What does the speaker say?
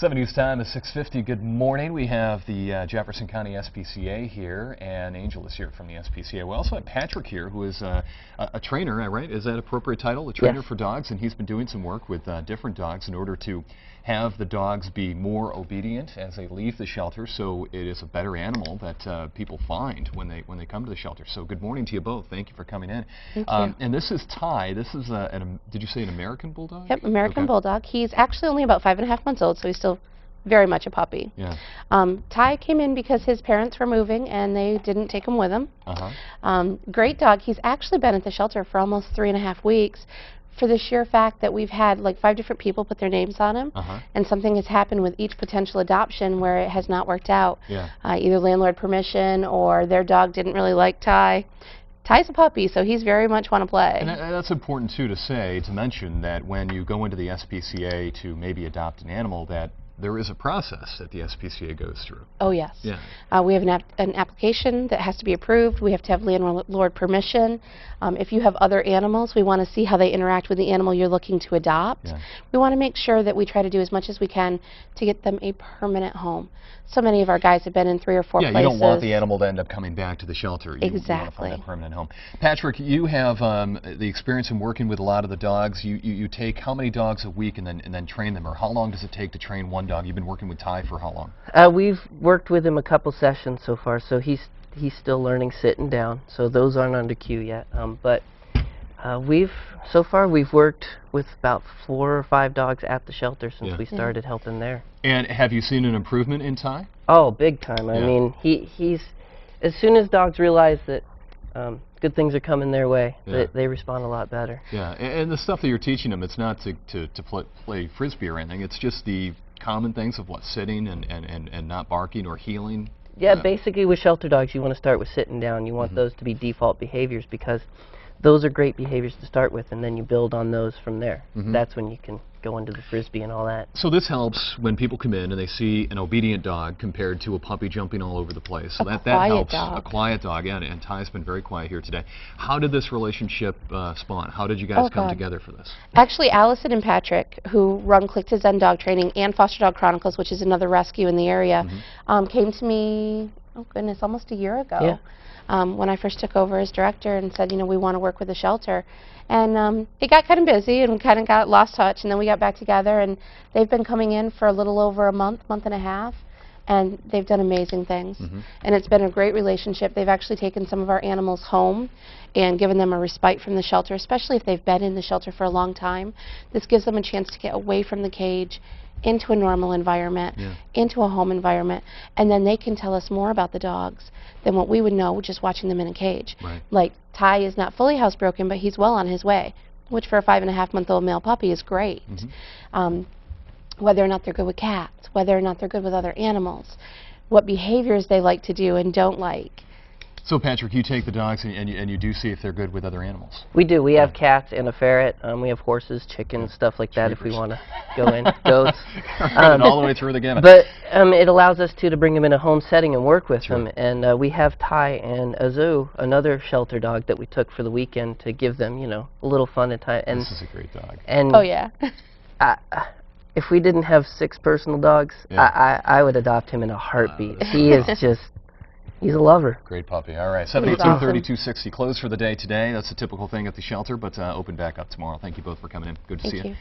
7 News Time is 6:50. Good morning. We have the Jefferson County SPCA here, and Angel is here from the SPCA. We also have Patrick here, who is a trainer, right? Is that an appropriate title? A trainer for dogs, and he's been doing some work with different dogs in order to have the dogs be more obedient as they leave the shelter, so it is a better animal that people find when they come to the shelter. So good morning to you both. Thank you for coming in. Thank you. And this is Ty. This is did you say an American Bulldog? Yep, American Bulldog. He's actually only about 5.5 months old, so he's still very much a puppy. Yeah. Ty came in because his parents were moving and they didn't take him with them. Great dog. He's actually been at the shelter for almost 3.5 weeks, for the sheer fact that we've had like 5 different people put their names on him, and something has happened with each potential adoption where it has not worked out. Either landlord permission or their dog didn't really like Ty. Ty's a puppy, so he's very much want to play. And that's important too to mention that when you go into the SPCA to maybe adopt an animal, that there is a process that the SPCA goes through. Oh yes. Yeah. We have an application that has to be approved. We have to have landlord permission. If you have other animals, we want to see how they interact with the animal you're looking to adopt. We want to make sure that we try to do as much as we can to get them a permanent home. So many of our guys have been in 3 or 4 places. Yeah, you don't want the animal to end up coming back to the shelter. You want to Exactly. find a permanent home. Patrick, you have the experience in working with a lot of the dogs. You take how many dogs a week and then train them, or how long does it take to train one dog? You've been working with Ty for how long? We've worked with him a couple sessions so far, so he's still learning sitting down, so those aren't under queue yet. But so far we've worked with about 4 or 5 dogs at the shelter since we started helping there. And have you seen an improvement in Ty? Oh, big time. I mean, he's as soon as dogs realize that good things are coming their way, they respond a lot better. Yeah, and the stuff that you're teaching them, it's not to play frisbee or anything. It's just the common things of what, sitting and not barking or heeling. Yeah, basically with shelter dogs, you want to start with sitting down. You want those to be default behaviors, because those are great behaviors to start with, and then you build on those from there. That's when you can go into the frisbee and all that. So this helps when people come in and they see an obedient dog compared to a puppy jumping all over the place. So that helps. A quiet dog, yeah, and Ty's been very quiet here today. How did this relationship spawn? How did you guys come together for this? Actually, Allison and Patrick, who run Click to Zen Dog Training and Foster Dog Chronicles, which is another rescue in the area, came to me, oh goodness, almost a year ago. When I first took over as director, and said, you know, we want to work with the shelter. And it got kind of busy and we kind of got lost touch, and then we got back together, and they've been coming in for a little over a month and a half, and they've done amazing things. And it's been a great relationship. They've actually taken some of our animals home and given them a respite from the shelter, especially if they've been in the shelter for a long time. This gives them a chance to get away from the cage, into a normal environment, into a home environment, and then they can tell us more about the dogs than what we would know just watching them in a cage. Like, Ty is not fully housebroken, but he's well on his way, which for a 5.5-month-old male puppy is great. Whether or not they're good with cats, whether or not they're good with other animals, what behaviors they like to do and don't like. So Patrick, you take the dogs and you do see if they're good with other animals. We do. We have cats and a ferret. We have horses, chickens, stuff like that if we want to go in. Goats. All the way through the gamut. But it allows us to bring them in a home setting and work with them. And we have Ty and Azu, another shelter dog that we took for the weekend to give them, you know, a little fun and time. And this is a great dog. And oh yeah. If we didn't have 6 personal dogs, I would adopt him in a heartbeat. He is just... He's a lover. Great puppy. All right, 782-3260 closed for the day today. That's a typical thing at the shelter, but open back up tomorrow. Thank you both for coming in. Good to see you.